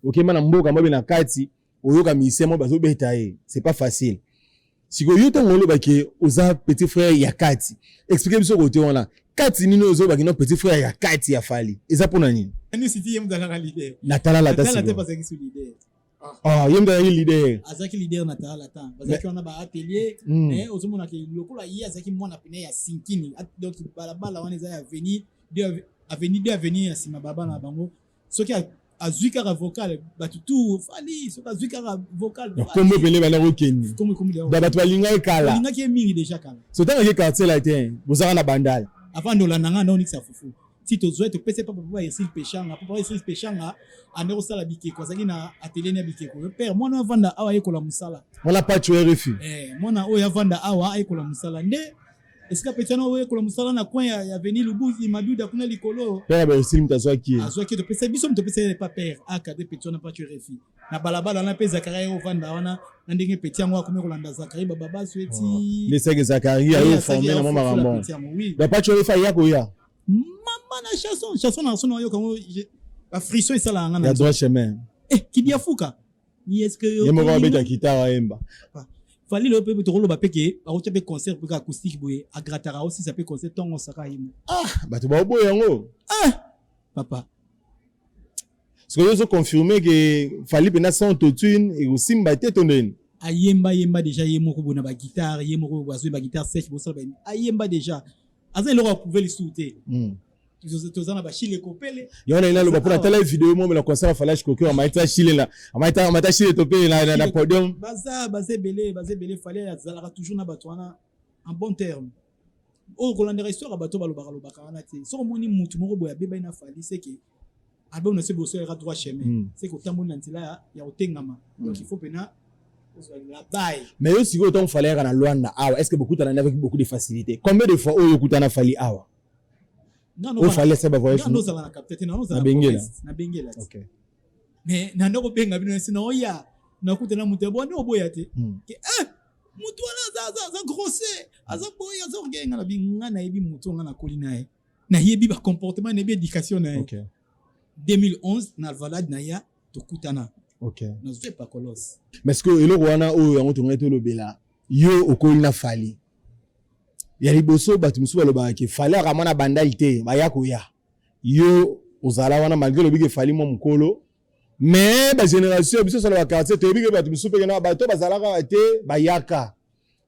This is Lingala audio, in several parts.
OK mana mboka mbobe na kati oyoka misemo bazo beta ye c'est pas facile siko yote ngolo baki oza petit frère ya kati expliquer biso côté on là kati nino ozo baki no petit frère ya kati ya Fally eza pona nini ani siti yem dans la leader natala la tasi la pas qui leader yem dans la leader azaki leader natala la temps bazaki on a ba atelier mais ozomona ke lokola yi azaki mwana pene ya sinkini donc balabala wana eza avenue ya sima baba na bango soki azwika vocal batutu Fally soki azwika vocal comme belé bana okeni da batu balinga ekala balinga ki mingi déjà kala so tanga ke quartier la ten bozaka na bandal avant de la nanga na onix fufu si to zoe to pese papa Yesile Pechanga anero sala bikeko azaki na atelier na bikeko le père mwana vanda awa yekola musala on pas tué refu mwana oya vanda awa yekola musala nde eska petana oye kola musala na coin ya venir Lubuzi Maduda kuna likolo père ba Yesile mtazwaki to pese biso to pese pas père akade petana pas tué refu na balabala na pesa Zakaria o vanda wana na ndenge peti yango akomi kolanda Zakaria baba sweti les sege Zakaria yo formé na mama ramon ba pas tué refu ya koya mama na chanson na son yo comme ba frisson et ça là na droit chemin qui dia fuka ni est-ce que yo mo ba beta guitare emba Fally le pe to ba peke ba ko tebe concert pe acoustique boye a gratara aussi ça peut concert tongo saka yimo ba to ba boye yango papa ce que je confirmer que Fally pena sans autotune et aussi mbate tondeni ayemba déjà yemo ko bona ba guitare yemo ko bazwe ba guitare sèche bo sala ba ayemba déjà aza il aura prouvé le souté tozana ba chile kopele yona ina lo ba pour tala vidéo mo la concert Fally Shikoki amaita chile là amaita chile topé na podium baze belé Fally azalaka toujours na batwana en bon terme o kolanda histoire bato balobaka wana te so moni mutu moko boya beba na Fally c'est que album ne se bosso era droit chemin c'est que tamona ntila ya otengama donc il faut pena la baille mais aussi quand on Fally na Luanda est-ce que beaucoup t'en avec beaucoup de facilité combien de fois o yokutana Fally awa non Fally c'est ba voyage non ça na capter non ça na bengela OK mais na ndoko benga bino sina oya na kutana mutu bo ndo boya te ke mutu wana za grossé aza boya za orgenga na binga na yebi mutu nga na kolina na yebi ba comportement na yebi éducation na OK 2011 na valade na ya to kutana OK na zwe pa kolos mais est-ce que eloko wana o yango to ngete lobela yo okolina Fally ya liboso batu musu baloba ke Fally akamona bandali te baya koya yo ozala wana malgré le big Fally mo mukolo mais ba génération biso sala ba quartier te big batu musu pe na bato bazala ka te bayaka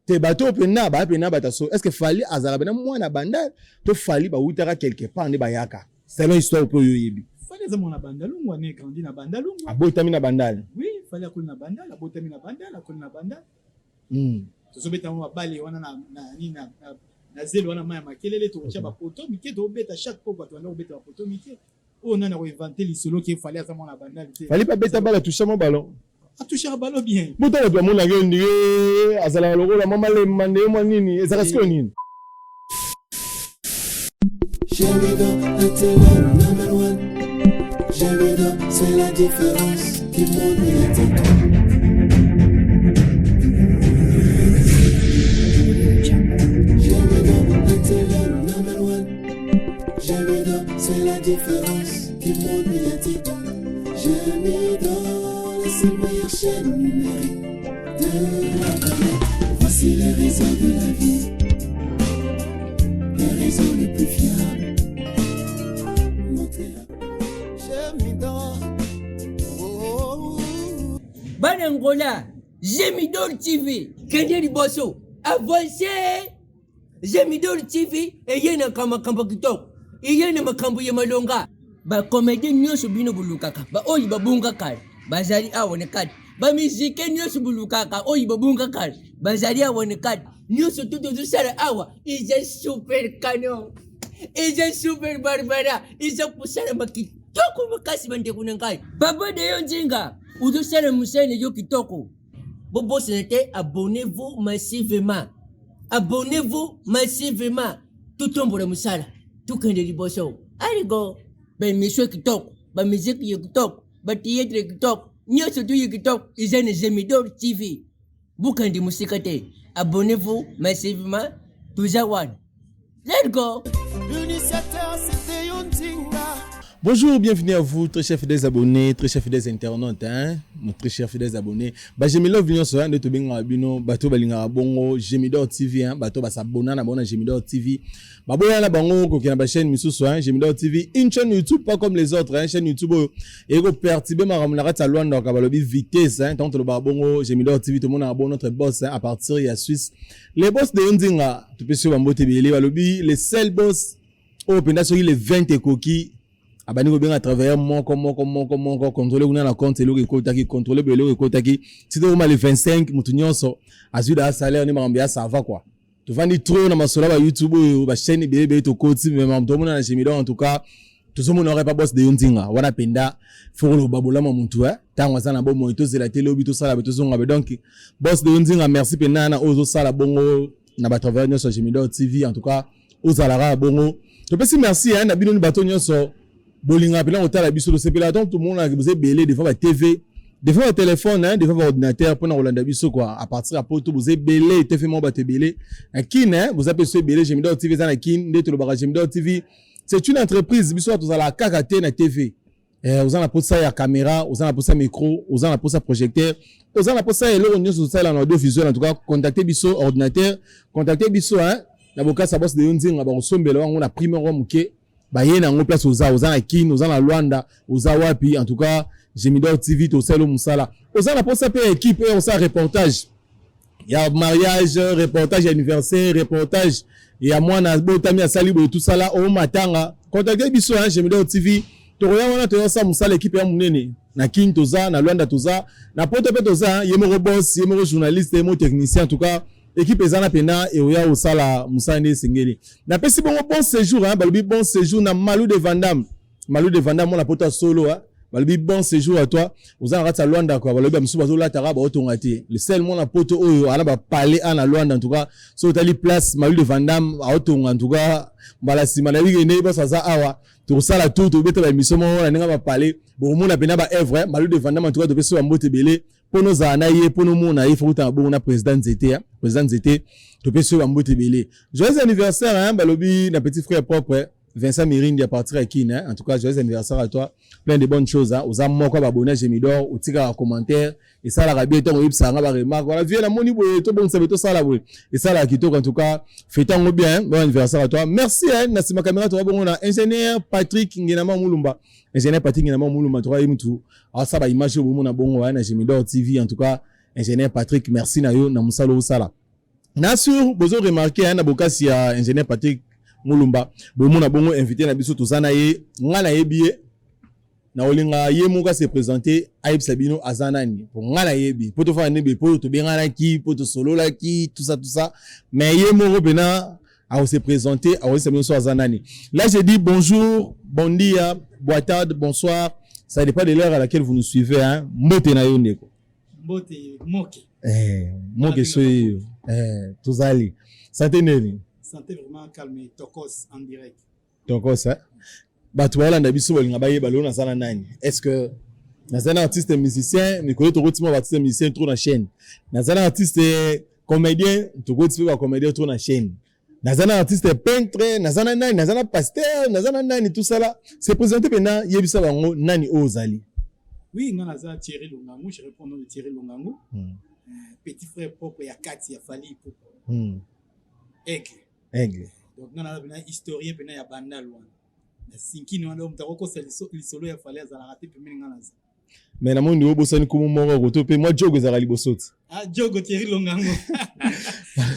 te bato pena ba pena bataso est-ce que Fally azala bena mwana bandali to Fally ba utaka quelque part ne bayaka c'est une histoire pour yo yebi Fally za mwana bandalungu ane grandi na bandalungu abotami na bandali oui Fally akoli na bandali abotami na bandali akoli na bandali tozobeta mo bale wana na zelo wana maya makelele to tia ba poto mike to beta chaque fois bato wana obeta ba poto mike o nana ko inventer lisolo ke Fally aza mwana bandali te Fally pas beta bala toucher mon ballon a toucher ballon bien buto bato mona ngendi azala lokola mama le mande mo nini ezaka siko nini Jamido, la télé number one. Jamido, c'est la différence qui monte les titres. Jamido, la télé number one. Jamido, c'est la différence qui monte les titres. Jamido, c'est la meilleure chaîne numérique de la planète. Voici les raisons de la vie. Les raisons les plus fiables. Banangola, Jemidor TV, Kenderi Bosso, avancez! Jemidor TV, et yena kama kitok, et yena makambu yemalonga. Ba comédie nyoso bino bulukaka, ba oyi babunga kal, bazali awone kat, ba musique nyoso bulukaka, oyi babunga kal, bazali awone kat, nyoso tutu sara awa, is a super canon, is a super barbara, is a pusara makit. Toko makasi bande kunangai. Baba de yonjinga. Udo sere musene yo kitoko. Bobo senete, abonnez-vous massivement. Abonnez-vous massivement. Tout tombe le musala. Tout kende liboso. Allez go. Ben monsieur kitoko. Ba musique yo kitoko. Ba théâtre kitoko. Nyoso tu yo kitoko. Izene Jemidor TV. Bukandi musikate. Abonnez-vous massivement. Toujours one. Let's go. L'initiateur c'était Yonjinga. Bonjour, bienvenue à vous, très chers fidèles abonnés, très chers fidèles internautes, hein, nos très chers fidèles abonnés. Bah, Jemidor Vignon sur un de Tobinga Bino, Bato Balinga Bongo, Jemidor TV, hein, Bato Basabona, na bona Jemidor TV. Bah, boya la bango, ko kina ba chaîne misu sur un Jemidor TV, une chaîne YouTube pas comme les autres, hein, chaîne YouTube, et go pertibe ma ramunara talouanda, kabalobi vitesse, hein, tant le barbongo, Jemidor TV, tout le monde a un bon notre boss, hein, à partir de la Suisse. Les boss de Yondinga, tu peux suivre Bambo TV, balobi, les seuls boss, oh, penda sur les 20 coquilles. Abani ko bien à travers moko contrôler kuna na compte eloko ekotaki contrôler eloko ekotaki c'était au moins les 25 mutu nyonso azuda salaire ni mambia ça va quoi tu vandi trop na masola ba YouTube ba chaîne bébé to koti mais mam to mona na Jemidor en tout cas tout ce monde n'aurait pas boss de Yondinga wana penda faut le babola muntu hein tango sana bo moito zela télé obi to sala beto zonga donc boss de Yondinga merci pena na ozo sala bongo na ba travers nyonso Jemidor TV en tout cas ozalara bongo to pesi merci hein na bino ni bato nyonso bolinga pela otala biso sepela donc tout le monde a besoin belé des fois ba TV des fois ba téléphone hein des fois ba ordinateur pour na rolanda biso quoi à partir à poto vous belé te fait mon ba te belé kin hein vous appelez ce belé Jemidor TV za na kin ndeto lo ba Jemidor TV c'est une entreprise biso to za la kakate na TV vous en a pour ça ya caméra vous en a pour ça micro vous en a pour ça projecteur vous en a pour ça eloko nyoso ça la audiovisuel en tout cas contactez biso ordinateur contactez biso hein na boka sa boss de Yondinga ba osombela wango na primaire muke ba yena ngo place oza na kin oza na Luanda oza wapi en tout cas Jemidor TV to selo musala oza na posa pe équipe on ça reportage il y a mariage reportage anniversaire reportage il y a moi na botami asali bo tout ça là au matanga contactez biso hein Jemidor TV to roya wana to ça musala équipe ya munene na kin toza na Luanda toza na poto pe toza yemo boss yemo journaliste yemo technicien en tout cas équipe ezana pena et oya osala musane sengeli na pesi bon séjour hein balobi bon séjour na Malou de Vandam on la pota solo hein balobi bon séjour à toi ozana rata Luanda quoi balobi amsu bazola tara ba otongati le seul mon na poto oyo ana ba parler ana Luanda en tout cas so tali place Malou de Vandam a otonga en tout cas bala simana wigene ba saza awa to sala tout to beta ba émission na nga ba parler bon mon na pena ba œuvre Malou de Vandam en tout cas to beso mbote belé pour nos anaye pour nos mona il faut que na président Zété président Zété to peut sur mbote belé joyeux anniversaire hein balobi na petit frère propre Vincent Mirindi à partir à Kin hein en tout cas joyeux anniversaire à toi plein de bonnes choses hein aux amours quoi abonner Jemidor ou tika en commentaire et ça la rabie ton web ça nga ba remarque voilà vieux la moni boy to bon ça beto ça la boy et ça la kitoko en tout cas fêtons bien bon anniversaire à toi merci hein na sima caméra to bon na ingénieur Patrick Nginama Mulumba ingénieur Patrick Nginama Mulumba toi mutu ah ça ba image au bon na bongo na Jemidor TV en tout cas ingénieur Patrick merci na yo na musalo sala na sur besoin remarquer hein na bokasi ya ingénieur Patrick Mulumba bon na bongo invité na biso tozana ye nga na yebi na olinga ye muka se présenter Aïb Sabino azanani pour nga na yebi poto fa nebe poto benga na ki poto solo la ki tout ça mais ye mo bena a se présenter a se Sabino so azanani là j'ai dit bonjour bon dia boa tarde bonsoir ça dépend de l'heure à laquelle vous nous suivez hein mbote na yo ndeko mbote moke moke so tozali santé neni santé vraiment calme tokos en direct tokos hein bato balanda biso balinga bayeba lelo nazala nani est-ce que nazala artiste musicien mikolo tokotima artiste musicien trop na chaîne nazala artiste comédien tokotima ba comédien trop na chaîne nazala artiste peintre nazala nani nazala pasteur nazala nani tout ça là c'est présenté maintenant yebisa bango nani ozali oui nga nazala Thierry Longango je réponds au nom de Thierry Longango petit frère propre ya Kati ya Fali aigle donc nga nazala historien pena ya Bandal wana sinkini wana mtakoko solo ya Fali azala raté pemeni nga naza mais na mondi obosani kumu moko koto pe moi jogo ezala libosoti jogo Thierry Longango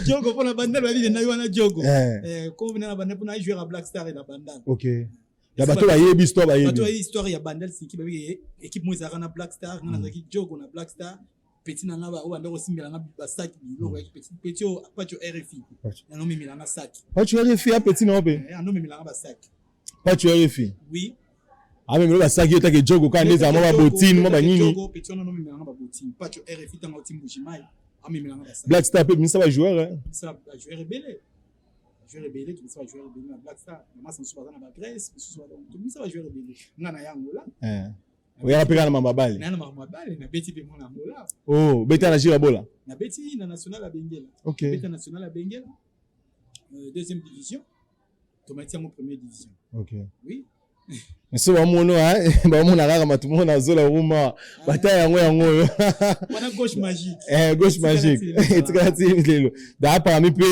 jogo pona Bandal bali na wana jogo ko bina na Bandal pona jouer à Black Star et na Bandal OK ya bato ba yebi histoire ba yebi bato histoire ya Bandal sinki ba équipe mo ezaka na Black Star nga nazaki jogo na Black Star petit na ngaba o andoko simbela nga ba sac biloko ya petit o pacho RFI na no mimila na sac pacho RFI a petit na ope no mimila nga ba sac pacho RFI oui ah mais ba sac yo take jogo ka ndeza mo ba botine mo ba nini jogo petit no mimila nga ba botine pacho RFI tanga otimbu jimai a mimila nga ba sac Black Star pe mi ça va joueur hein ça va jouer rebelle tout ça va jouer rebelle na Black Star mais ça se passe na ba Grèce tout ça va jouer rebelle nga na yango là oya peka na mababali na mababali na beti pe mona mola oh beta na jira bola na beti na national à Benguela OK beta national à Benguela deuxième division tomatia mon première division OK oui mais so bamono bamona kaka bato moko nazola ruma bata yango wana gauche magique gauche magique etikala ti lelo da parmi mpe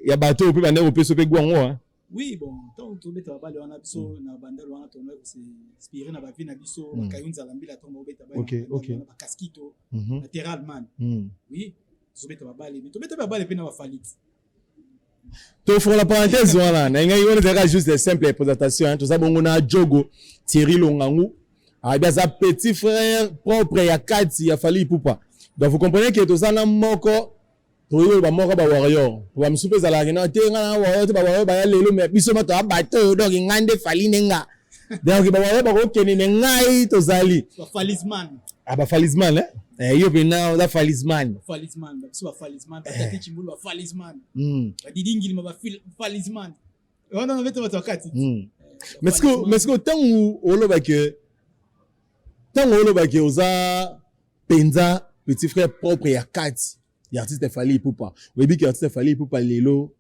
ya bato mpe bandeko mpe so mpe gwango oui bon tant tobeta babale wana biso na bandelo wana tona se inspiré na bavi na biso bakayunza la mbila tongo beta bale na bakaskito lateral man oui tobeta babale mais tobeta babale pe na bafalit to pour la parenthèse voilà na ngai on dira juste des simples présentations tout ça bongo na Jogo Thierry Longangu bien ça petit frère propre ya Kati ya Fally Ipupa donc vous comprenez que tout ça na moko to ba moko ba warrior ba msupe za la na te ngana warrior ba warrior ba lelo mais biso mato abato donc ngande Fally nenga donc ba warrior ba ko kenene ngai to zali ba Falisman ba Falisman yo pena da Falisman biso ba Falisman patati chimbulu ba Falisman didingili ba Falisman wana na veto Kati mais que tangu oloba ke oza penza petit frère propre ya Kati ya artiste Fally Ipupa webi ki artiste Fally Ipupa lelo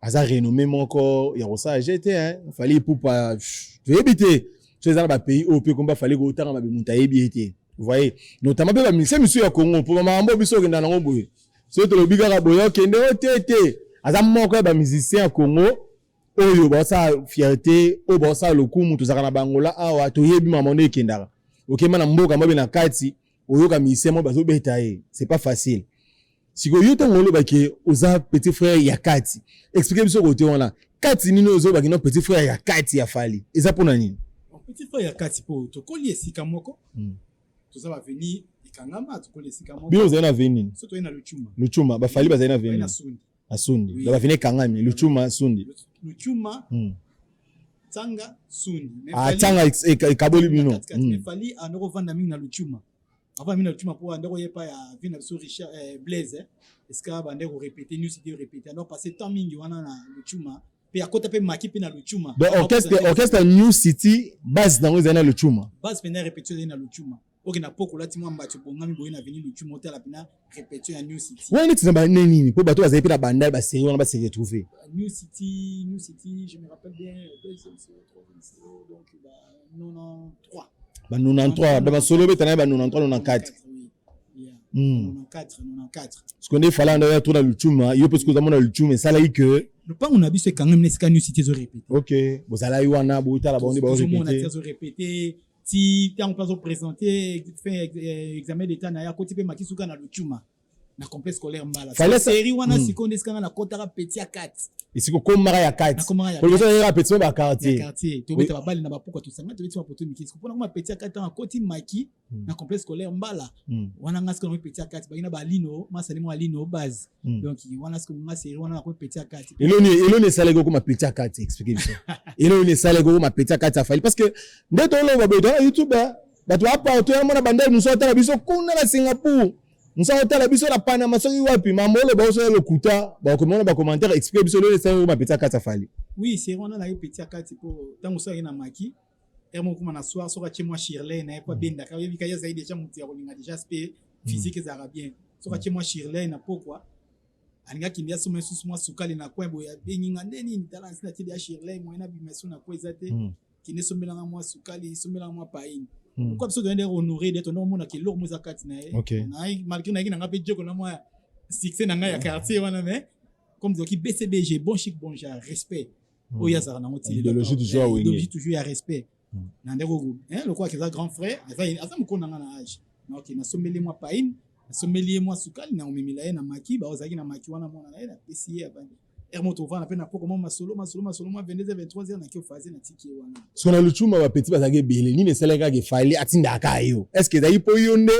aza renommé moko ya rosa GT Fally Ipupa tu ezala ba pays au pe komba Fally ko tanga ba muta yebi ete vous voyez notamment ba monsieur ya Congo pour mambo biso kenda nango boye so to lobi kaka boye kende otete aza moko ya ba musicien ya Congo oyo ba sa fierté o ba sa lokumu tozaka na bangola awa to yebi mamono ekendaka okema na mboka mbobe na Kati oyo ka musicien mo bazo beta c'est pas facile siko yo tango lo bake oza petit frère ya Kati expliquez biso côté wana Kati nino ozo baki no petit frère ya Kati ya Fally eza pona nini petit frère ya Kati po to koli esika moko toza ba venir ikangama to koli esika moko bio zena venir so to ina luchuma ba Fally bazana venir asundi ba venir kangami luchuma sundi luchuma tanga sundi tanga ekaboli bino Fally anoko vanda mingi na luchuma avant mina luchuma po andeko yepa ya vina biso Richard Blaise est-ce que bandeko répéter news city répéter alors passer temps mingi wana na luchuma pe akota pe maki pe na luchuma donc orchestre New City base dango zana luchuma base pena répétition na luchuma oke na poko lati mwa mbacho bongami boye na venir luchuma hôtel pena répétition ya New City wani tsamba nini po bato bazayi pe na banda ba série wana ba se retrouver New City je me rappelle bien donc 93 ba solo beta na ba 94 ce qu'on est fallait en tour dans luchuma yo parce que zamona luchuma ça là que le pas on a biso quand même nesika New City zo répéter OK bozala wana botala ba on ba répéter si tu en place présenter faire examen d'état na ya côté pe makisuka na luchuma na complexe scolaire mbala série wana sikonde skanga na kotara petit à 4 isiko komara ya 4 pour le faire ya petit ba quartier to beta babali na bapuka to sanga to beta poto mikisiko pona ma petit à 4 en côté maki na complexe scolaire mbala wana ngasko na petit à 4 ba ina ba lino masani mo lino base donc wana sko ma série wana na ko petit à 4 elone sale go ma petit à 4 expliquez ça elone sale go ma petit à 4 ça fallait parce que ndeto lo ba beto YouTube ba to apa to ya mona bandai muso tala biso kuna na Singapore Musa otala biso na Panama soki wapi mamolo ba so lokuta ba komona ba commentaire expliquer biso le ça ma petit à 4 Fally oui c'est on a na petit à 4 pour tango so ina maki emo kuma na soir so ka chemwa Shirley na pas benda ka yebi ka ya zaidi déjà mutia kolinga déjà aspect physique za bien so ka chemwa Shirley na pourquoi aninga kimbia so mesu mwa sukali na kwembo ya benyinga ndeni ni talent na tili ya Shirley mo ina bimeso na kwa ezate kine sombela mwa sukali sombela mwa pain pourquoi biso doit honorer d'être non mona ke lor moza Kati na na malgré na ngina pe joko na mwa succès na nga ya quartier wana mais comme donc BCBG bon chic bon genre respect oya za na ngoti idéologie toujours ya respect na ndeko le quoi que ça grand frère asa mukona nga na âge donc na sombeli mwa pain na sombeli mwa sukali na omemila na maki ba ozaki na maki wana mona na PCA abandi Hermoto va na pe na poko mo masolo mwa 22h 23h na kio fazer na tiki wana so na luchuma ba petit bazage bele ni meseleka ke Fally atinda akayo est-ce que zayi po yonde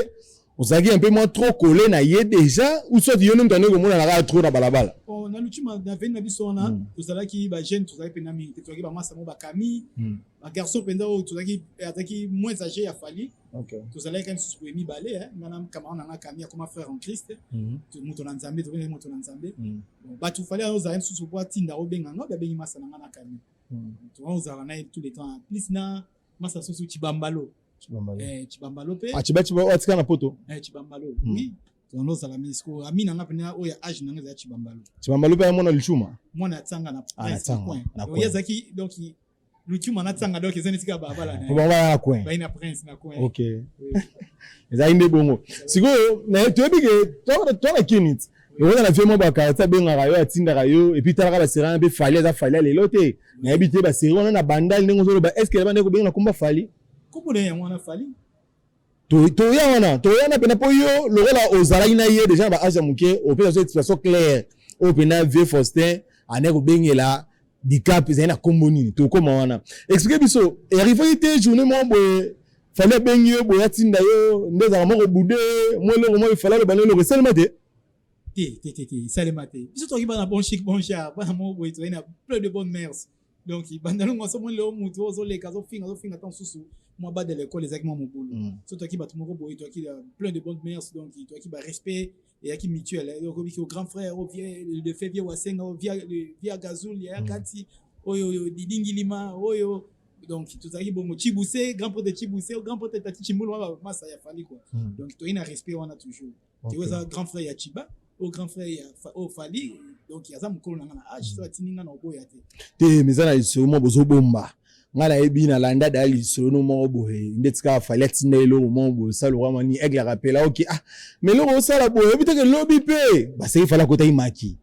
ozaki un peu moins trop collé na ye déjà ou soit yonde mtane ko mona na trop na balabala na luchuma na veni na biso na tozalaki ba jeune tozalaki pe na mingi tozalaki ba masa mo ba kami ba garçon penda o tozalaki ataki moins âgé ya Fally tozalaki quand sous mi balé ngana camarade na kami comme frère en Christ muto na nzambe tozalaki muto na nzambe ba tu Fally ozalaki sous po tinda o benga nga ba bengi masa na ngana kami to ozala na tout le temps plus na masa sous Chibambalo Chibambalo pe chiba watika na poto Chibambalo oui tono sala misko amina nga pena oya age nanga za Chibambalo pe mona luchuma mona tsanga na point oyezaki donc lutu mana tsanga donc ezani tika babala na on va ya coin ba ina prince na coin OK eza inde bongo sikoyo na toyebi ke to kinit on a fait mo ba karata benga rayo atinda rayo et puis talaka ba serana be fali za fali lelo te na habité ba serana na bandal ndenge zo ba est-ce que ba ndeko benga komba fali kombo ya mwana fali to ya na pena po yo lokola ozala ina ye déjà ba age muke au peut être situation claire au pena vieux Faustin aneko bengela dicap zena kombo nini to koma wana expliquer biso et arrivé te journée mo boye fallait benyo boya tinda yo ndeza mo ko bude mo le mo fallait le banelo que seulement te salema te biso to ki bana bon chic bon char bana mo boye to ina plein de bonnes mœurs donc bandalo mo so mo le mutu ozo le kazo finga tant susu moi bas de l'école exactement mon boulot surtout qui bat mon boy toi qui plein de bonnes mœurs donc toi qui respect et qui mutuel donc au grand frère au vieux de fait vieux wasenga au via gazul ya kati oyo didingilima oyo donc tout ça qui bon chiboussé grand pote de chiboussé grand pote tati chimbulu massa ya fali quoi donc toi il a respect on a toujours tu vois ça grand frère ya chiba au grand frère ya au fali donc ya za mukolo na age so tininga na oboya te mezana iso mo bozo bomba ngala ebi na landa dali solo mo bohe ndetika fallait tinelo mo bo salo vraiment ni aigle rappel OK mais lo sala bohe bita ke lobby pe ba sei fala kota imaki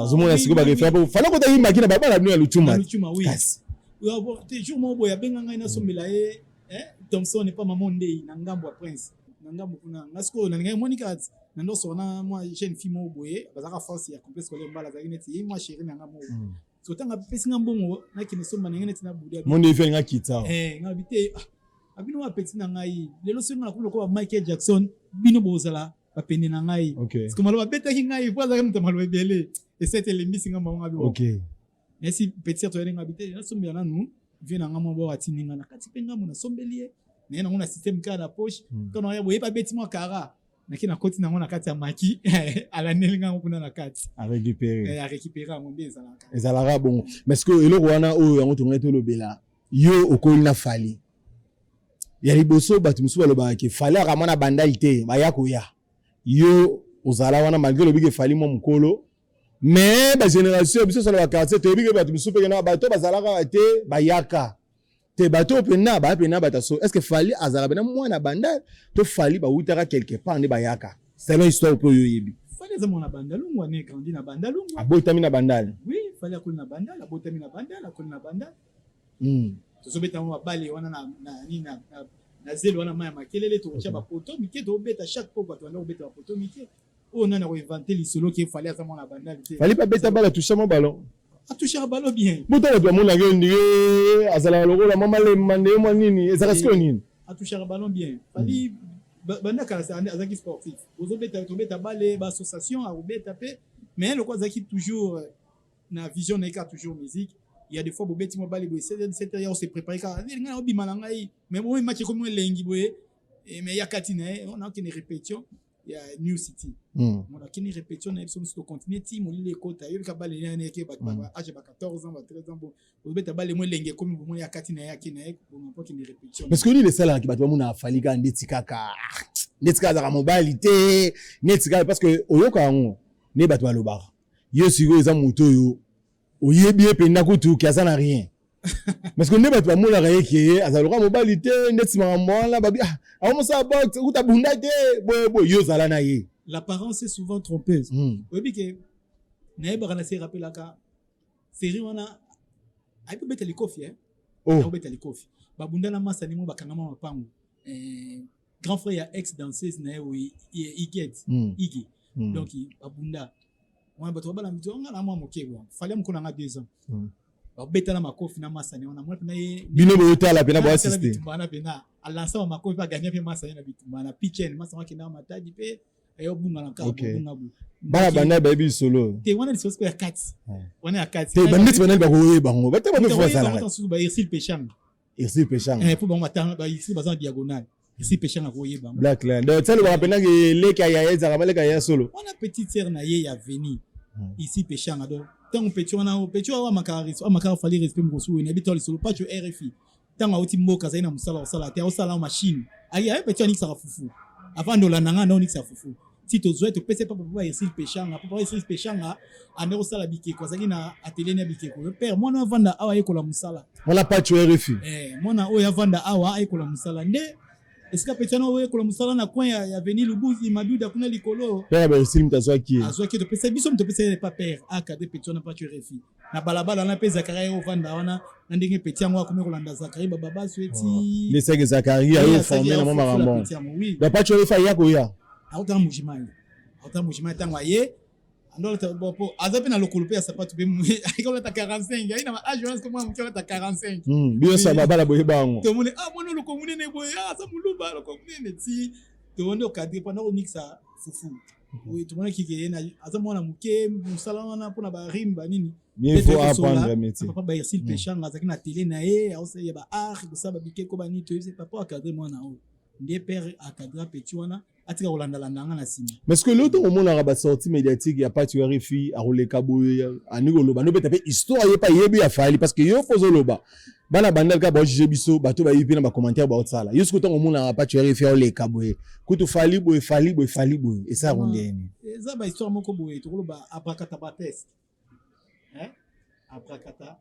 zomo na siko ba ke fa fala kota imaki na baba na bino ya lutuma oui bon te jour mo boya benga ngai na sombela Thompson n'est pas maman ndei na ngambo prince na ngambo kuna ngasko na ngai Monica na ndo sona moi jeune fille mo boye bazaka force ya complexe scolaire mbala za kineti moi chérie na ngamo sotanga pesinga mbongo na kinesomba na ngene tina budia monde fait nga kita ngabite abino wa petit na ngai lelo singa na ko Michael Jackson bino bozala bapende na ngai parce que malo beta ngai pour za kana malo ebele et c'était les missing ngamba ngabi OK merci petit to yenga bite na sombela na nu vient na ngamo bo atininga na kati penga mo na sombelie na na ngona système ka na poche to na ya boye pa beti mo kara na kina koti na ngona kati ya maki ala nelinga ngona na kati à récupérer mon des ala ezalaka bon parce que eloko wana oyo yango tonga to lobela yo okoli na fali ya liboso batu musu baloba ke fali akamana bandal te baya koya yo ozala wana malgré lobike fali mo mukolo mais ba génération biso sala ba quartier to bike batu musu pe na bato bazalaka te bayaka te bato pena ba pena bataso est-ce que fali azala bena mwana bandal to fali ba utaka quelque part ne bayaka c'est une histoire pour yo yebi fallait za mona bandalungu ane grandi na bandalungu abotami na bandal oui fallait akoli na bandal abotami na bandal akoli na bandal to sobeta mo bale wana na zelo wana maya makelele to cha ba poto mike to beta chaque fois bato wana obeta ba poto mike o nana ko inventer lisolo ki fallait za mona bandal te fallait pas beta bala toucher mon ballon a toucher un ballon bien buto to mo na ngi azala lokola mama le mande mo nini ezaka siko nini a toucher un ballon bien fallait banda kala sa azaki sportif ozobeta to beta bale ba association a obeta pe mais le quoi zaki toujours na vision na ka toujours musique il y a des fois bobeti mo bale bo 7 heures on se préparer ka nga obima na ngai mais bon match comme lengi boye mais ya katina on a une répétition il y a New City on a une répétition na episode sur continuer team on les kota yo ka bale na ke ba age ba 14 ans ba 13 ans bon bobeta bale mo lengi comme bon ya katina ya kina bon on peut une répétition parce que ni les salaires qui batwa mona falika ndetika ka netika za mobilité netika parce que oyoka ngo ne batwa lobara yo siko eza moto yo oyebi ependa kutu ki azana rien parce que ne batwa mona ka yeke azaloka mobilité netima mwana babi awo sa box uta bunda te boy yo zala na ye l'apparence est souvent trompeuse oyebi ke na ba kana se rappela ka série wana ai peut mettre les coffee on peut les coffee babunda na masa ni mo bakanga ma mapango grand frère ya ex danseuse na oui Iggy donc babunda wana bato bala mitonga na mwa mokebwa fallait mkona nga 2 ans babeta na makofi na masa ni wana mwa na ye bino bo tala pena bo assister bana pena alansa wa makofi ba gagner pe masa na bitu bana pitchen masa wake na matadi pe ayo bunga na ka bunga bu bana bana baby solo te wana disosko ya 4 wana ya 4 te bandit bana ba ko bango ba te ba fo sala ba Irsil Pechang pour bon matin ba ici bazan diagonale ici Pechang ko yeba black land donc ça le rappelle que les kaya za kamale kaya solo on a petite sœur na ye ya veni ici Pechang ado tant petit on a petit wa makara fali respect mkosu ne bitoli solo pas jo RFI tant auti mboka zaina musala osala te osala machine ayi petit on xa fufu avant de la nanga non xa fufu si tozwa topesa papa Ersil Pechanga papa Ersil Pechanga ande kosala bikeko azalaki na atelier na bikeko père mwana avanda awa ayekola mosala on a pas tué RFI mwana oyo avanda awa ayekola mosala nde esika Pechanga oyo ayekola mosala na coin ya avenue Lubuzi Maduda kuna likolo père Bersil mtazwaki azwaki topesa biso topesa pa père akade Pechanga pas tué RFI na balabala na pe Zakaria ovanda wana na ndenge Pechanga akomi kolanda Zakaria baba sweti les sec Zakaria ayo formé na mama ramon da pas tué RFI yako ya autant mujima tango aye andolata bopo azape na lokolo pe ya sapatu be aikola ta 45 aina ma agence comme moi mukela ta 45 bio sa baba la boye bango to mone mwana lokolo munene boye sa muluba lokolo munene ti to wonde okadre pendant mixa fufu oui to mona kike na aza mwana muke musala wana pona ba rimba nini il faut apprendre le métier papa ba Ersil Pechanga azaki na télé na ye ose ya ba art ko saba bike ko bani to papa akadre mwana o ndie père akadra petit wana atika kolandalanda nga na sima mais ce que l'autre au monde a sorti médiatique ya pas tué RFI a rolé kaboye ani koloba no beta pe histoire ye pa yebi ya fali parce que yo pozo loba bana bandal ka ba juger biso bato ba yipi na ba commentaire ba otsala yo ce que au monde a pas tué RFI a rolé kaboye kutu fali boye et ça rondeni eza ba histoire moko boye to koloba abracadabrates abracata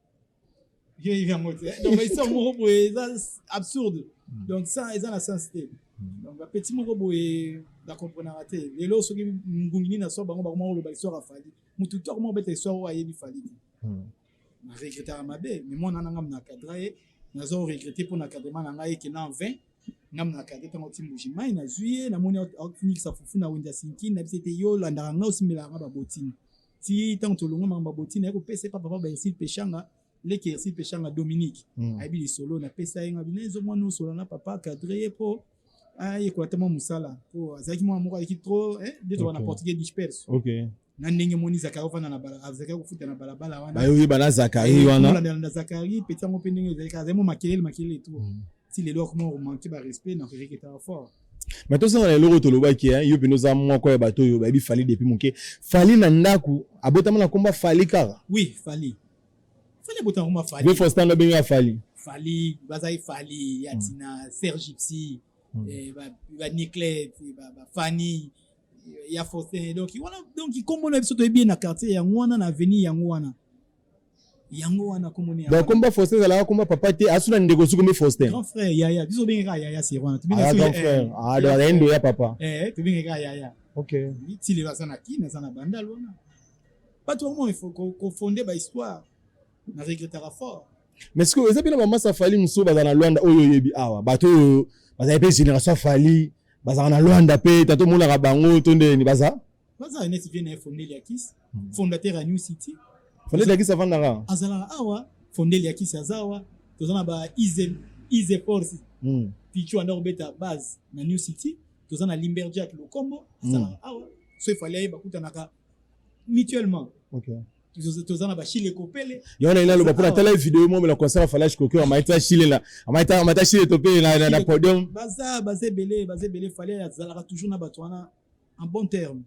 yo il vient monter donc ba histoire moko boye eza absurde donc ça eza na sensité donc ba petit moko boye da comprendre raté lelo soki ngungini na so bango bango lo histoire afali mutu to mo beta histoire wa yebi fali na regretter mabe mais moi nanga na cadre na zo regretter pour na cadrement na ngai ki na 20 ngam na cadre tango timbuji mai na juillet na moni clinique sa fufu na wenda sinki na bisete yo landa nga osimela nga ba botine ti tango to longo ma botine ko pese papa ba Ersil Pechanga leki Ersil Pechanga Dominique aibi li solo na pesa nga binezo mwana solo na papa cadre po aye ko tellement musala po azaki mwa moko aki trop de to na portugais disperse OK na ndenge moni Zakaria vana na bala Zakaria kufuta na balabala wana ba yo bana Zakaria wana na Zakaria petit ngo pendenge Zakaria zemo makelele tout si les lois comment manquer ba respect na que ta fort mais to ça le retour loba ki yo pino za mwa ko ya bato yo ba bi fali depuis moke fali na ndaku abotama na komba fali kara oui fali botama komba fali be Faustin lo benga fali bazai fali yatina Serge Gypsy ba Niclet ba Fanny ya Faustin donc voilà donc comme on a biso to bien na quartier ya ngwana na avenue ya ngwana comme on est donc comme Faustin ala comme papa te asuna ndeko suko me Faustin grand frère yaya biso benga yaya c'est rwana to bien grand frère da endo ya papa to benga yaya OK ti le basana kina sana bandal wana pas tout le monde il faut confonder ba histoire na regrettera fort mais ce que vous avez la maman ça fali mso bazana Luanda oyo yebi awa bato bazana pe génération fali bazana Luanda pe tato mona ka bango to ndeni baza ene vient fonder Liakis fondateur à New City fondé Liakis avandara azala awa fonder Liakis azawa tozana ba Ize Force pichu anda obeta base na New City tozana Limberjack Lokombo azala awa so il fallait bakutanaka mutuellement OK tozana ba Chile Kopele yona ina lo bapona tala vidéo mo la concert falash kokyo amaita Chile la amaita Chile topé na podium baza belé fallait azala toujours na batwana en bon terme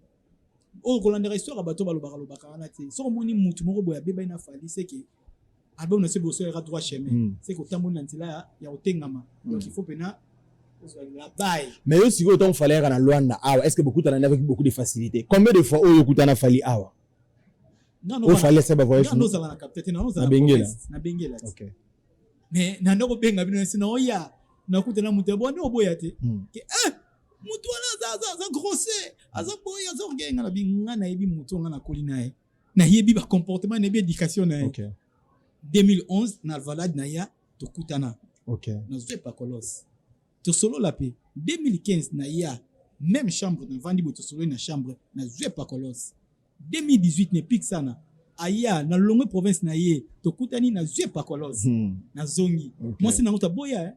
o kolanda histoire bato balobaka wana te so moni mutu moko boya beba ina fali c'est que album ne se bosso era droit chemin c'est que tambo na ntila ya otengama donc il faut pena la baille mais aussi autant fallait na Luanda awa est-ce que beaucoup t'en avec beaucoup de facilité combien de fois o kutana fali awa non fallait ça ba voyage non ça na capter non ça na bengela OK mais na ndoko benga bino sina oya na kutana mutu bono boya te que mutu wana za grossé aza boya za orgenga na binga na yebi mutu nga na kolina na yebi ba comportement na yebi éducation na OK 2011 na Valade na ya to kutana OK na zwe pa kolos to solo la pe 2015 na ya même chambre na vandi bo to solo na chambre na zwe pa kolos 2018 ne pixana aya na longue province na ye to kutani na zwe pa kolos na zongi moi c'est na ngota boya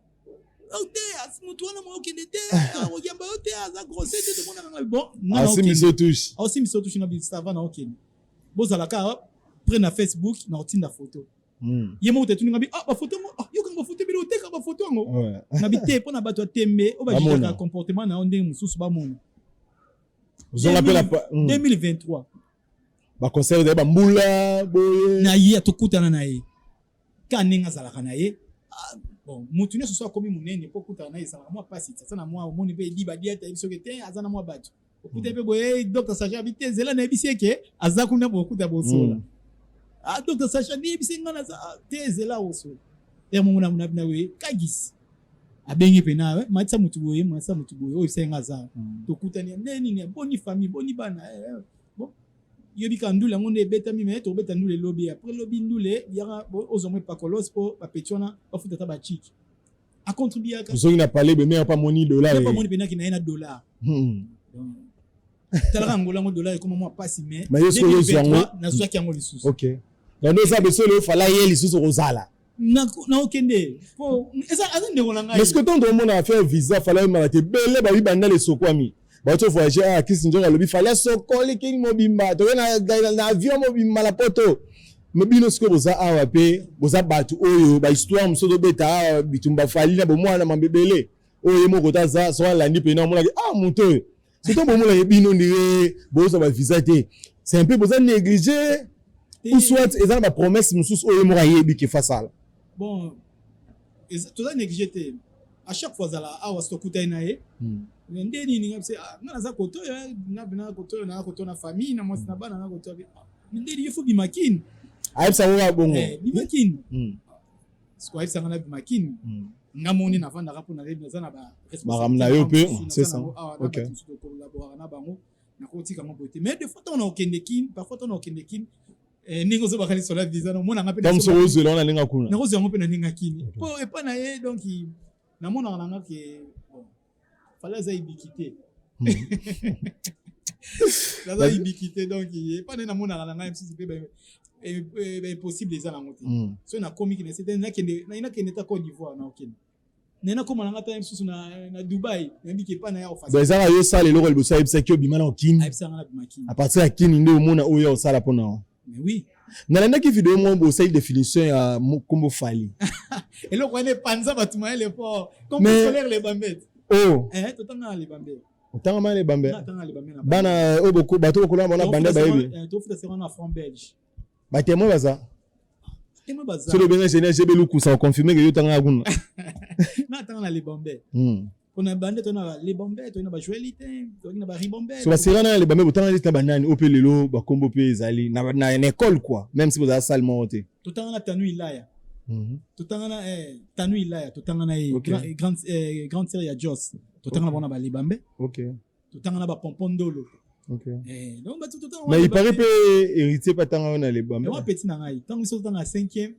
ote asimutu wana mo okende te oyamba ote aza grossé te to mona bon na osimi touche na bi sava na okende bozala ka pre na Facebook na otinda photo ye mo tetuninga bi ba photo mo yo kan ba photo bi oteka ba photo ngo na bi te pona bato tembe o ba jika comportement na onde mususu ba mona vous rappelez 2023 ba concert de bambula boye na ye atokutana na ye kaninga zalaka na ye bon mutu ne so so komi munene po kutana na ye sala moi pasi ça na moi omoni be di ba dia ta biso ke te azana moi bato okuta pe boye Dr Sacha bite zela na ebisi ke azakuna bokuta bosola Dr Sacha ni ebisi ngana za te zela oso ya mumuna muna we kagisi abengi pena matsa mutu boye o senga za tokuta ni neni ni boni famille boni bana bon yobi kandula ngonde beta mi me to beta ndule lobby après lobby ndule yara ozomwe pakolos po papetiona bafuta ta ba chiki a contribuer à vous avez parlé de mais pas moni dollar pas moni pena ki na dollar tala ngola ngo dollar comme moi pas si mais na swa ki ngo lisusu OK dans nos abeso le fala yeli lisusu rozala na okende po eza azende ngona ngai est-ce que ton monde a fait visa fala ma te bele ba bibanda le sokwami ba to voyager kisi njonga lobi fala sokole kini mobimba to na avion mobimba la poto mobino sko boza awa pe boza batu oyo ba histoire msodo beta bitumba fali na bomwana mambebele oyo moko taza so la ndi pe na mona muto c'est ton bomona yebino ndire boza ba visa te c'est un peu boza négliger ou soit eza ba promesse mususu oyo moko yebi ke fasala bon tout ça négligé à chaque fois zala awa stokuta inaye ndeni ni ngapse ngana za koto na koto na famille na mwasi na bana na koto ndeni yefu bimakini aipsa wa bongo bimakini siko aipsa ngana bimakini ngamoni na vanda rapo na rebi na ba maramna yo pe c'est ça OK collaborer na bango na kotika ngo bote mais de fois on okendekin parfois on okendekin ningo zo bakali sur la visa no mona ngape comme so ozelo na linga kuna na kozo ngo pe na ninga kini po e pa na ye donc na mona na nga ke bon fallait ça ibikité la ibikité donc e pa na mona na nga msusu pe ben possible les ala ngote so na komi ki na c'était na kende ta Côte d'Ivoire na okene nena koma na ngata msusu na Dubai na biki pa na ya ofasi bazara yo sala loko libosa ibisa kyo bimana okini ibisa ngana bimakini à partir ya kini nde omona oyo osala pona mais oui nalandaki video mo bosa définition ya kombo fali eloko ene panza batuma ele po comme solaire les bambettes totanga les bambettes otanga male bambe totanga les bambettes bana oboko bato ko lamba na bande bayebi to futa serona front belge batemo baza temo baza so le benga jeune jebelu kusa confirmer que yo tanga kuna na tanga les bambettes on a bande on a les bambettes on a ba joelité on a ba ribambettes so basirana les bambettes otanga lista banani opelelo ba kombo pe ezali na école quoi même si vous avez salement oté totanga na tanu ilaya totanga na tanu ilaya totanga na grande série ya Jos totanga na bona ba libambe OK totanga na ba pompondolo OK donc ba totanga mais il paraît peu héritier pas tanga na les bambe moi petit na ngai tango so tanga 5e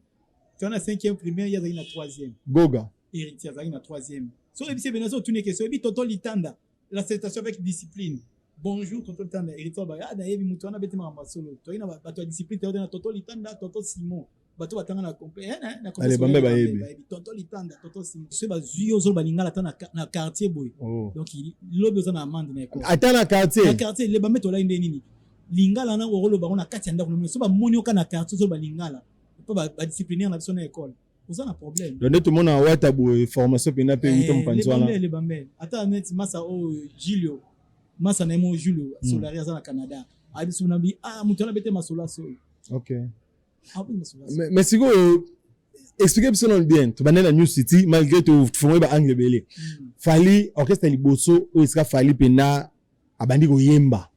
tanga 5e primaire ya zali na 3e goga héritier zali na 3e so ebisi benazo tune question ebi toto litanda la citation avec discipline bonjour toto litanda héritier ba na yebi mutu ana beti ma solo to ina ba to discipline to na toto litanda toto Simon bato batanga na compé na compé bambe ba yebi toto litanda toto Simon so ba zuyo zo ba lingala ta na quartier boy donc il lobe zo na amande na école ata na quartier le bambe to la inde nini lingala na wolo ba na kati anda ko so ba monyoka na quartier zo ba lingala po ba disciplinaire na biso na école oza na problème donc tout le monde a wata bo formation pe na pe uto mpanzwana le bambe ata net masa o Julio masa na mo Julio solari za na Canada abiso na bi mutu na bete masola so OK mais si go expliquer bien bien tu banana New City malgré tout fond ba angle belé fali orchestre liboso o iska fali pena abandi ko yemba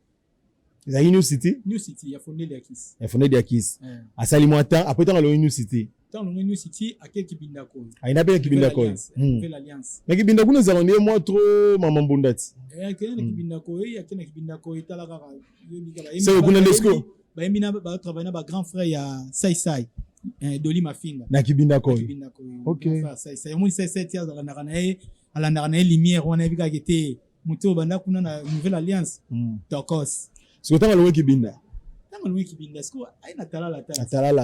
za New City ya fondé de Akis asali mwata après tant le New City dans le New City à quel kibinda ko aina pe kibinda ko nouvelle alliance mais kibinda kuna za on moi trop maman bondati kibinda ko ya kena kibinda ko itala kaka c'est kuna lesco ba embina ba travailler na ba grand frère ya Sai Doli Mafinga na kibinda ko OK Sai mon Sai tia za na na lumière on a vu que était muto banda kuna na nouvelle alliance Tokos so tanga lo kibinda Kibinda sko aina talala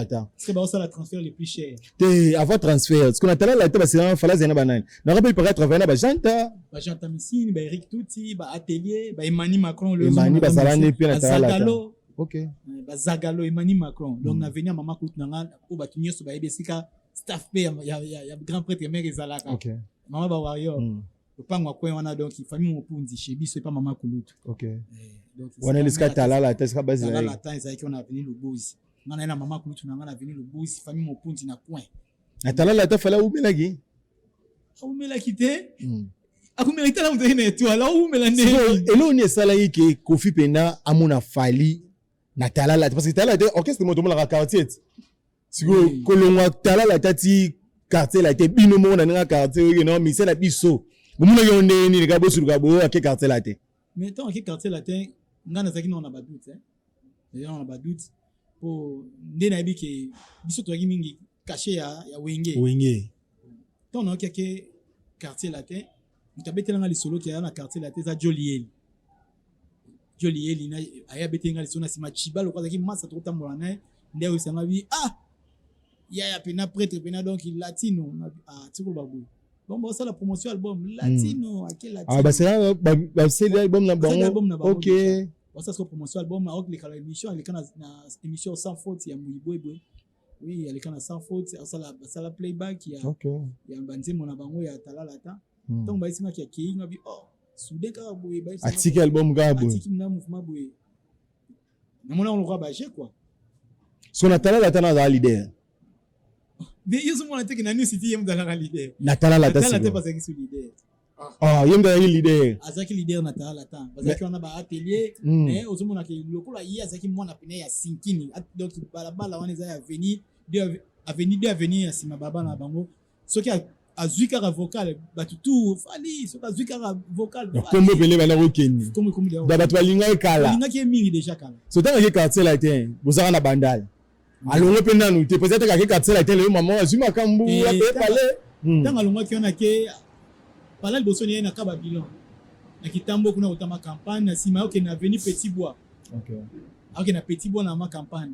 ta c'est ba ça la transfert les plus cher te avant transfert ce qu'on a talala ta c'est un fala zena banane na rappel para travailler na ba janta Missine ba Eric Touti ba atelier ba Emmanuel Macron le Emmanuel ba salane pe na talala OK ba Zagalo Emmanuel Macron donc na venir mama kutu nanga o ba tunyo so ba ebesika staff pe ya grand prêtre mère ezalaka OK mama ba warrior opangwa kwe wana donc famille mopunzi chez biso pa mama kulutu OK donc wana liska talala taska base talala ta ezaki on a venu le bozi ngana na mama kulutu nanga na venu le bozi famille mopunzi na coin na talala ta fala umelaki te akumérite la mutane étoile ou melane et là on est ça là que Kofi Pena amona fali na talala parce que talala orchestre moto la quartier siko kolongwa talala tati quartier la te binomo na nga quartier non mais c'est la biso bomuna yonde ni ka bosu ka bo ke quartier la te mais tant que quartier la te ngana zaki non na ba doute d'ailleurs on a ba doute pour ndena bi ke biso to mingi caché ya wenge tant on a que quartier la te mutabetela nga lisolo ki ya na quartier la te za Joliel na aya betenga lisona sima chibalo kwa zaki masa to tambola na ndio usanga bi ya pena prêtre pena donc latino tiko babu bon ça la promotion album latino quel latino bah c'est là bah c'est l'album na bon OK bon ça c'est promotion album avec les émissions avec na émission sans faute ya Muibwebwe oui avec na sans faute ça la playback ya OK ya banzemo na bango ya talala ta donc ba isinga ki kinga bi soudain ka boye ba atiki album ga boye atiki na mouvement boye na mona on le ba j'ai quoi son talala ta na leader mais ils ont monté que Nani City yem dans la leader. Natala la ta c'est pas ça qui est leader. Yem dans la leader. Azaki leader Natala la ta. Parce que on a ba atelier mais aux hommes que lokola yi azaki mwana pene ya sinkini donc balabala on est avenir sima baba na bango. Ce qui a zuika vocal batutu fali ce qui zuika vocal. Comme belé bana okeni. Comme da batu balinga kala. Linga ki mingi déjà kala. So tant que quartier la te bozaka na bandal. Alongo pena nous te peut-être que quartier la te le maman azuma kambu ape palais. Tant alongo ki ona ke palais bosoni na kaba bilan. Na kitambo kuna utama campagne na sima ok na avenue Petit Bois. OK. Ok na Petit Bois na ma campagne.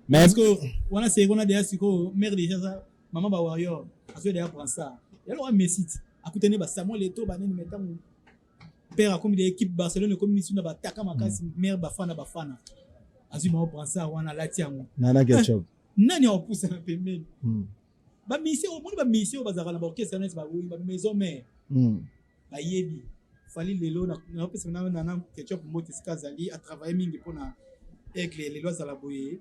Mais parce que on a c'est on a déjà siko mère déjà ça maman ba warrior aso déjà prend ça. Et alors Messi akutene ba Samuel Eto'o ba nini metam père comme des équipes Barcelone comme ni suna ba taka makasi mère bafana azima on prend ça wana lati yango nana ketchup nani on pousse na pembeni ba mission au monde ba mission bazaka na ba orchestre na ba oui ba maison mère ba yebi fali lelo na pesa na ketchup mbote skazali a travailler mingi pona aigle les lois à la boye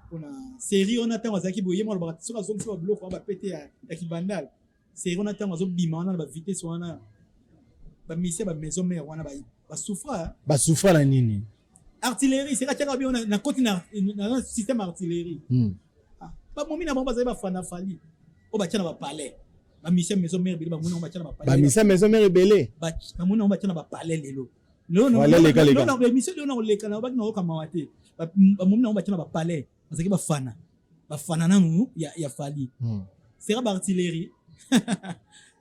pona série on attend azaki boye mo ba soka zongi ba bloc ba pété ya kibandal série on attend azo bima na ba vitesse wana ba mission ba maison mère wana ba souffra na nini artillerie c'est ka bien na continent na système artillerie ba momi na bomba za ba fana fali o ba tshana ba palais ba mission maison mère ba mona ba tshana ba palais ba mission maison mère belé ba mona ba tshana ba palais lelo non mission non le kana ba na kama wate ba momi na ba tshana ba palais parce que ba fana na nous ya fali c'est ba artillerie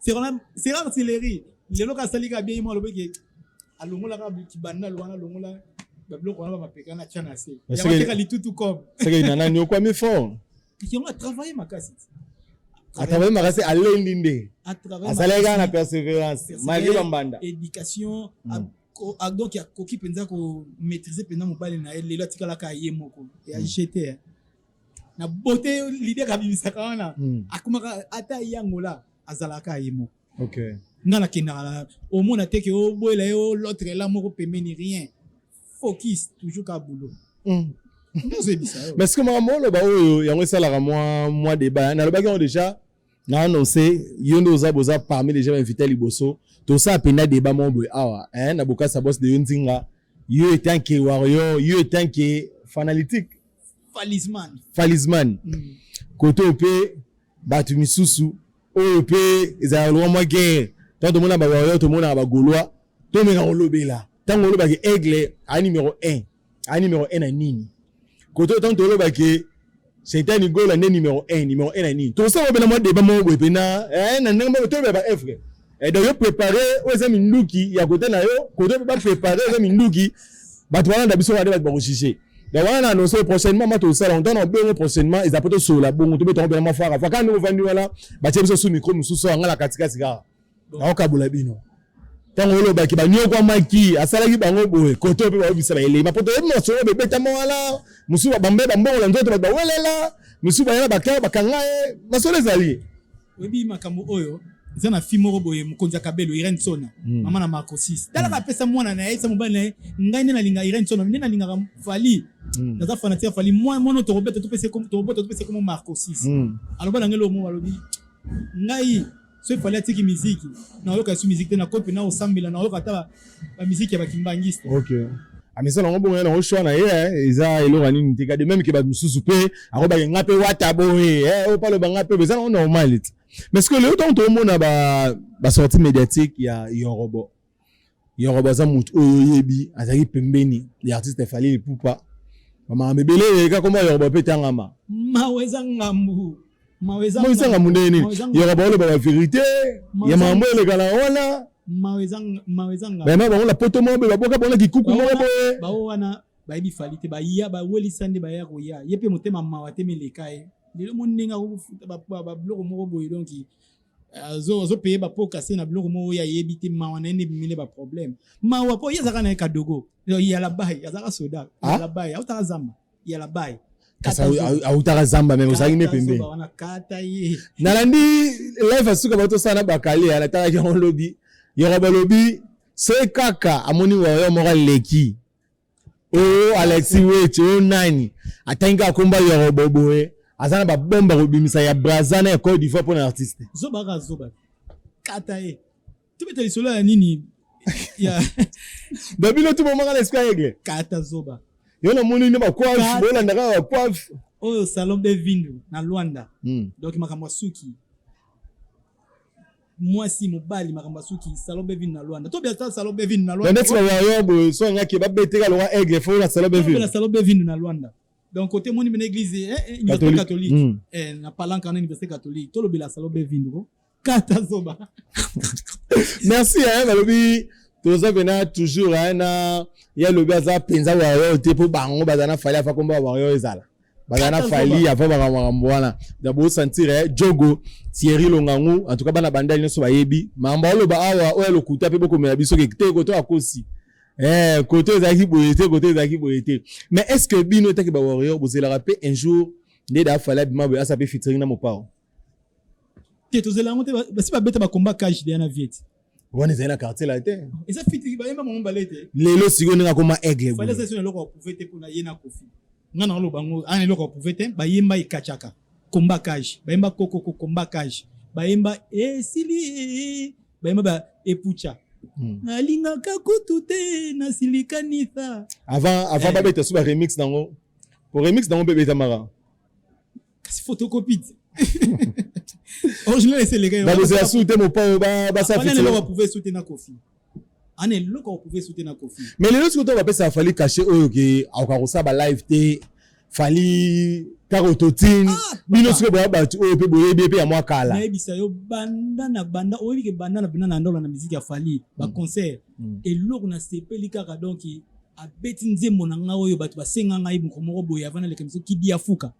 c'est artillerie lelo ka sali ka bien mo lo beke alongola ka kibanda lwana longola bloc on va péter na tchana c'est il y a quelqu'un qui tout comme c'est que nana ni quoi mais fort qui on a travaillé ma casse a travaillé ma casse à l'endinde à travailler na persévérance malgré bambanda éducation donc il y a koki penza ko maîtriser pendant mobile na les lois tikala ka yemoko et acheter na beauté l'idée ka bibisaka wana akumaka ata yangola azalaka yemo OK ngana kinala au monde te que o boela yo l'autre là moko pembeni rien focus toujours ka boulot mais ce que maman lo ba oyo yango sala moi débat na lo ba déjà na annoncé yondo za parmi les gens invités liboso to ça pena débat mon boy awa na boka sa boss de yonzinga yo etant que warrior yo etant que fanalytique falisman koto pe batu misusu oyo pe za lo mo guerre to mona ba warrior to mona ba gaulois to me na olobela tango lo ba ke aigle a numéro 1 na nini koto tanto lo ba ke c'est un goal numéro 1 na nini to ça ba na mo débat mo boy pe na na ndenge to ba F et donc yo préparer aux amis nduki ya kote na yo koto ba préparer aux amis nduki ba to wana biso ba ba chicher da wana annoncer prochainement ma to ça longtemps on peut prochainement ils apportent sur la bon to beton ma fara fa quand nous vendu wala ba tie biso sous micro mususu ngala katika sika na okabula bino tango lo ba ki ba nyoko maki asalaki bango boye koto pe ba obisa ba ele ma poto mo so be betamo wala musu ba bambe ba mbongo nzoto ba welela musu ba yana ba ka ba kangae na so les alliés webi makambo oyo zana fimoro boye mukonza kabelo Irene Sona mama na Marco 6 dala ka pesa mwana na yesa mobane ngai nena linga Irene Sona nena linga fali naza fanatia fali moi mono to robeta to pesa comme Marco 6 alors bana ngelo mo alobi ngai so il fallait atiki musique na yoka su musique na kopi na osambila na yoka ta ba musique ya bakimbangiste. OK. Amisa na ngobonga na oshwa na ye eza eloko nini tika de même que ba mususu pe akoba ngape wata boye o palo ba ngape beza na normal. Mais est-ce que le temps tout le monde ba sortie médiatique ya Yorobo. Yorobo za mutu oyebi azaki pembeni les artistes fallait poupa. Mama mebele ka koma Yorobo pe tangama. Maweza ngambu. Maweza ngambu ndeni. Yorobo le ba vérité. Ya mambo le kala wana. Maweza ngambu. Mais ba la poto mo be ba boka bona kikuku mo boye. Ba wana ba ibi falite ba ya ba weli sande ba ya koya. Yepe motema mawate melekae. Lelo moninga ko futa ba bloko mo boye donc zo payer ba po casser na bloko mo ya yebite mawana ne bimile ba problème. Mawa po yazaka na kadogo. Ya la bail, yazaka soda. Ya la bail, auta zamba. Ya la bail. Kasa auta zamba mais osaki ne pembe. Wana kata ye. Nalandi live asuka bato sana bakali ala ta ya lobby. Yoroba lobby c'est kaka amoni wa yo mora leki. Oh Alexi Weche nani. Atanga komba Yoroba boye. Azana ba bomba robimisa ya Brazana ya Côte d'Ivoire pour un artiste. Zoba. Kata ye. Tu peux te lisolo ya nini? Ya. Babilo tout moment l'esprit règle. Kata zoba. Yo na moni ne ba coiffe, bona ndaka ba coiffe. Oh salon de vindu na Luanda. Donc makamwa suki. Moi si mobali makamwa suki salon de vindu na Luanda. To bien salon de vindu na Luanda. Ndeti ba yo bo so ngaki ba beteka lo aigle fo na salon de vindu. La salon de vindu na Luanda. Donc côté mon église université catholique na palanka na université catholique to lobi la salon de vindu kata zoba. Merci balobi toza bena toujours na ya lobi aza penza wa yo te po bango bazana fali afa komba wa yo ezala bazana fali afa bango wana d'abord sentir Jogo Thierry Longangu en tout cas bana bandali nso bayebi mamba lo ba awa o lokuta pe boko mela biso ke te ko to akosi côté zaki boyete mais est-ce que bino take ba warrior bozela rapper un jour ne da fala bima bo asa pe featuring na mopao te tozela ngote ba si ba beta ba combat cash de na viet wana zena quartier la te eza featuring ba yemba mo balete lelo sigo ninga koma aigle fala session loko pouvait te pona yena kofi ngana lo bango ana loko pouvait te ba yemba ikachaka combat cash ba yemba koko combat cash ba yemba sili ba yemba ba epucha nalingaka kutu te nasilikanisa avant ba beta suba remix nango pour remix nango bebe tamara kasi photocopie original c'est les gars ba bozela souter mon pa ba sa featuring on pouvait souter na kofi ane loko on pouvait souter na kofi mais les autres to ba pesa fali cacher oyo ke akakosa ba live te fali karototine bino siko ba batu oyo pe boyebi pe ya mwa kala na ebisa yo banda oyebi ke banda na bina na ndola na musique ya fali ba concert et loko na sepeli kaka donc a beti nzembo na nga oyo batu basenga ngai moko boye avant le kemiso ki dia fuka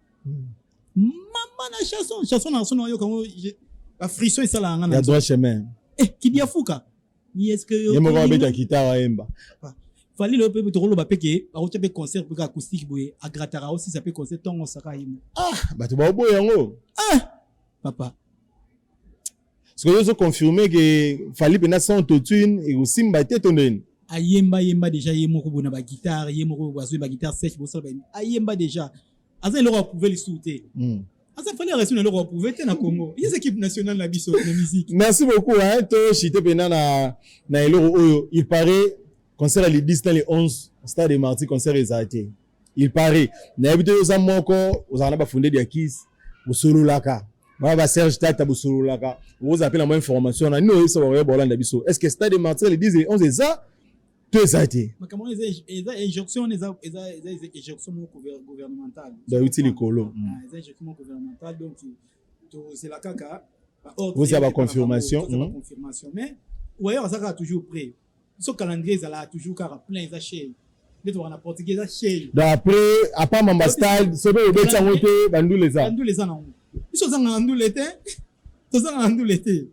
mama na chanson na son yo comme ba frisson et ça la nga na droit chemin ki dia fuka ni est-ce que yo moko beta guitare emba fali le pe to lo peke ba rote pe concert pe acoustique boye a gratara aussi ça peut concert tongo saka yimo batu ba boye yango papa parce que yo so confirmer que fali pena sans autotune et aussi mbate tondeni ayemba déjà yemo ko bona ba guitare yemo ko ba guitare sèche bo ça ba ayemba déjà asa le roi pouvait le souter asa fali rester le roi pouvait te na Congo il y a équipe nationale na biso de musique. Merci beaucoup to chité pena na eloro oyo il paraît concert le 10 dans le 11 stade de Marty concert exalté il paraît na habité aux moko aux ana ba fondé dia kiss bo solo laka ba Serge Tata bo solo laka vous appelez la information na no ça va bolanda biso est-ce que stade de Marty le 10 et 11 ça tout exalté mais comment les injonctions les injonctions gouvernementales da utile colo les injonctions gouvernementales donc c'est la caca vous avez confirmation mais ouais ça sera toujours prêt. Ce calendrier là toujours car plein ça chez les on a portugais ça chez d'après à part mamba style c'est be betsa ngote bandu les ans na biso za ngandu l'été to za ngandu l'été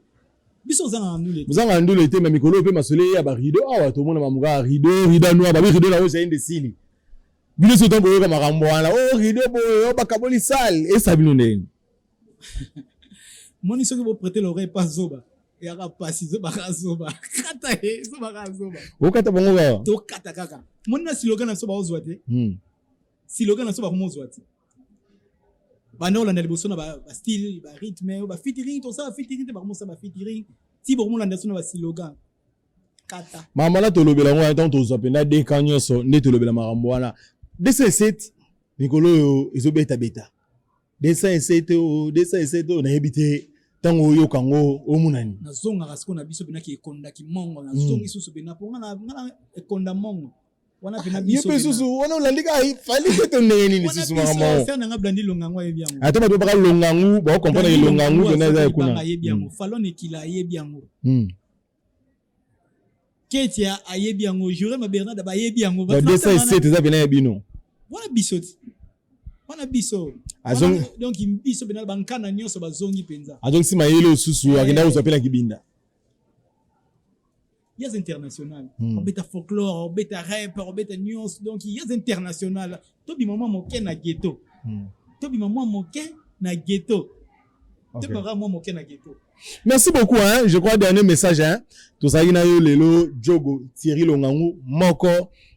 biso za ngandu l'été vous en ngandu l'été mais mikolo pe masole ya ba rideau awa to mona mamuka rideau noir ba rideau la oza inde sini bino so tombo yo makambo wana rideau boyo ba kaboli sale et ça bino ndeni moni so que vous prêter l'oreille pas zoba yaka pasi zoba zoba kata zoba zoba okata bongo ba to kata kaka monna slogan na soba ozwate slogan na soba ko mozwate bana olanda liboso na ba style ba rythme ba featuring to ça featuring te ba mo ça ba featuring ti bo mo landa so na ba slogan kata mama na tolobela ngo tant to zapenda de kanyoso ne tolobela makambo wana DC7 Nikolo yo ezobeta beta DC7 na hebite tango yo kango omunani na zonga rasiko na biso bina ki ekonda ki mongo na zongi susu bina po ngana ekonda mongo wana bina biso yepe susu wana ulandika fali keto neni ni susu mama faire na blandi longango yebi yango ata ba baka longangu ba comprendre longangu dona za kuna yebi yango falone kila yebi yango Ketia ayebi yango jure ma Bernard ba yebi yango ba DC7 eza bina yebino wana biso donc biso bina bankana nyonso bazongi penza azongi sima yele susu akenda uzapela kibinda yes international obeta folklore obeta rap obeta nyonso donc yes international to bi maman moke na ghetto te para moi moke na ghetto. Merci beaucoup hein, je crois dernier message hein, to sagina yo lelo Jogo Thierry Longangu moko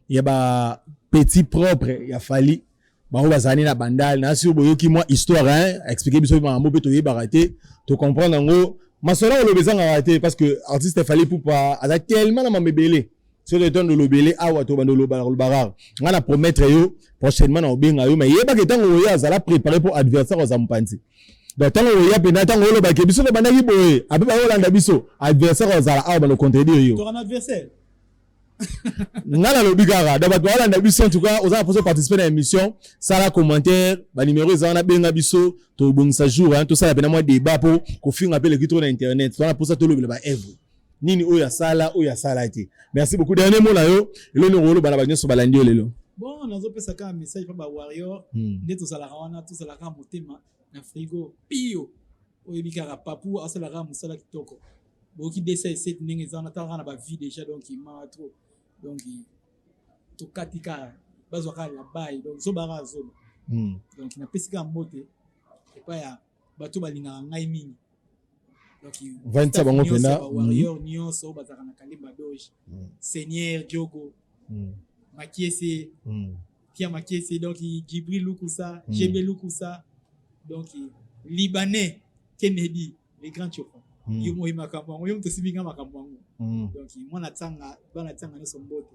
ya ba petit propre ya fali ba bazani na bandal na sur boyoki moi histoire hein, expliquer biso ba mo beto yebaraté to comprendre ngo masolo lo bezanga raté parce que artiste fali pour pas a tellement na mabebele sur le temps de lobele awa to bandolo barar ngana promettre yo prochainement na obenga yo mais yeba ke tango yo azala préparer pour adversaire aux ampanti. Donc tango ya pena tango lo ba ke biso na bandaki boye abe ba Holanda biso adversaire aux ala awa ba le contredire yo. To un adversaire. Ngana lo bigara da ba Holanda biso en tout cas aux ala pour participer à l'émission ça la commentaire ba numéro za na benga biso to bongisa jour hein tout ça la pena moi débat pour ko finga pe le kitro na internet ça pour ça to lo ba Eve. Nini oya sala te. Merci beaucoup dernier mot là yo elo ni rolo bana ba nyoso balandi lelo. Bon nazo pesa ka message pa ba warrior ndeto sala rawana tout sala ka motema na frigo pio oyebikaka papu asalaka musala kitoko boki DC7 ndenge za na tanga na ba vie déjà donc il m'a trop donc to katika bazwaka la bail donc zo bara zo donc na pesika mbote et pas ya bato balinga ngai mingi donc 27 bango pena warrior nyonso bazaka na Kalimba Doge Seigneur Diogo Makiese Pierre Makiese donc Djibril Lukusa Jebe Lukusa donc Libanais Kennedy les grands chopins yo mo makambo yo mtosibinga makambo donc moi na tsanga bana tsanga ne sombote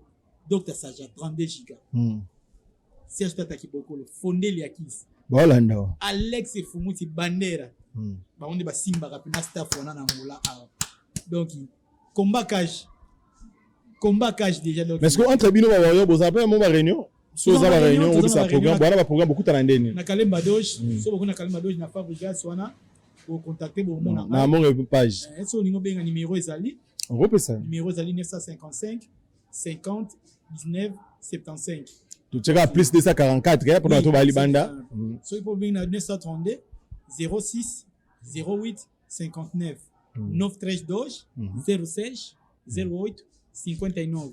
Dr Saja 32 giga Serge Tata Kibokolo fondé les acquis Bolanda Alex Fumuti Bandera ba onde ba simba ka pina staff wana na mula donc combat cash déjà donc mais est-ce que entre bino ba warrior boza pe mo ba réunion so za ba réunion ou ça programme bwana ba programme beaucoup tana ndeni na Kalemba Doge so beaucoup na Kalemba Doge na Fabrigas wana pour contacter pour mon na mon page so lingo benga numéro ezali on repère ça numéro ezali 955 50 19 75 tu check plus 244 pour to ba libanda so il faut benga 932 06 08 59 913 Doge 06 08 59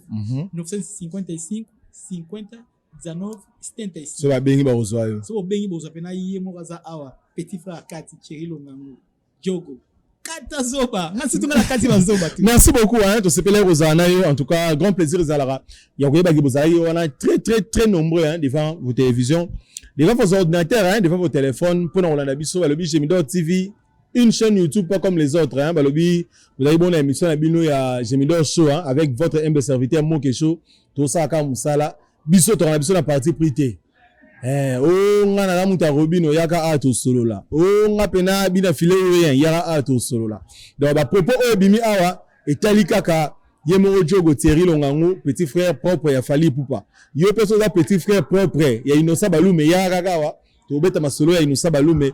955 50 19 75 so ba bengi ba ozwayo so bengi boza pena yiye mo kaza awa petit frère Kati Thierry Longangu Jogo Kata Zoba ngasi tunga la Kati bazoba tu. Merci beaucoup hein to sepele rozana yo en tout cas grand plaisir zalara ya ko yeba boza yo on a très nombreux hein devant vos télévisions devant vos ordinateurs hein devant vos téléphones pour Holanda biso ba lobi Gemidor TV une chaîne YouTube pas comme les autres hein ba lobi vous avez bonne émission na bino ya Gemidor Show hein avec votre humble serviteur Moke Show tout ça ka musala biso to na biso na partie prité ngana na muta robino yaka ato solo la nga pena bina filé rien yaka ato solo la donc ba propos bimi awa etali kaka yemo Jogo Thierry Longangu petit frère propre ya Fali Pupa yo peso za petit frère propre ya Inosa Balume yaka kawa to beta masolo ya Inosa Balume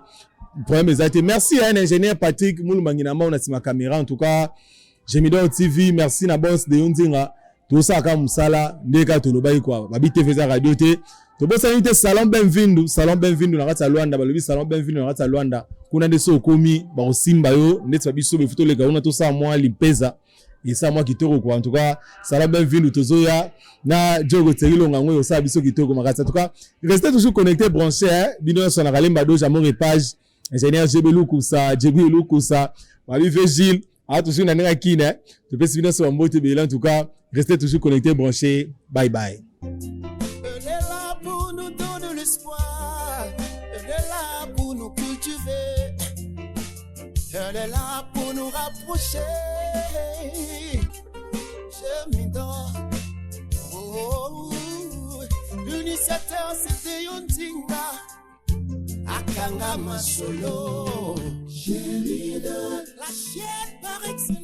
problème ezate merci à ingénieur Patrick Mulumangina ma on a ma caméra en tout cas Gemidor TV merci na boss de Yondinga tout ça ka musala ndeka to lobai kwa babi TV za radio te to bossa nite salon bienvenue na kata Luanda balobi salon bienvenue na kata Luanda kuna ndeso komi ba osimba yo ndetsa biso be futo lega una to sa moi lipeza et ça moi kitoko kwa en tout cas salon bienvenue tozoya na Jogo Thierry Longangu yo sa biso kitoko makata en tout cas restez toujours connectés branchés hein bino so na Kalemba Doge amour page ingénieur Jebelu Kusa Djibril Kusa babi Vigile a toujours na nga kina to pesi bino so mbote be en tout cas restez toujours connectés branchés bye bye. Elle est là pour nous donner l'espoir, elle est là pour nous l'étoile est là pour nous rapprocher. Je m'idore. Oh, l'initiateur c'était Yontinga. Akanga Masolo. Je m'idore. La chaîne par excellence.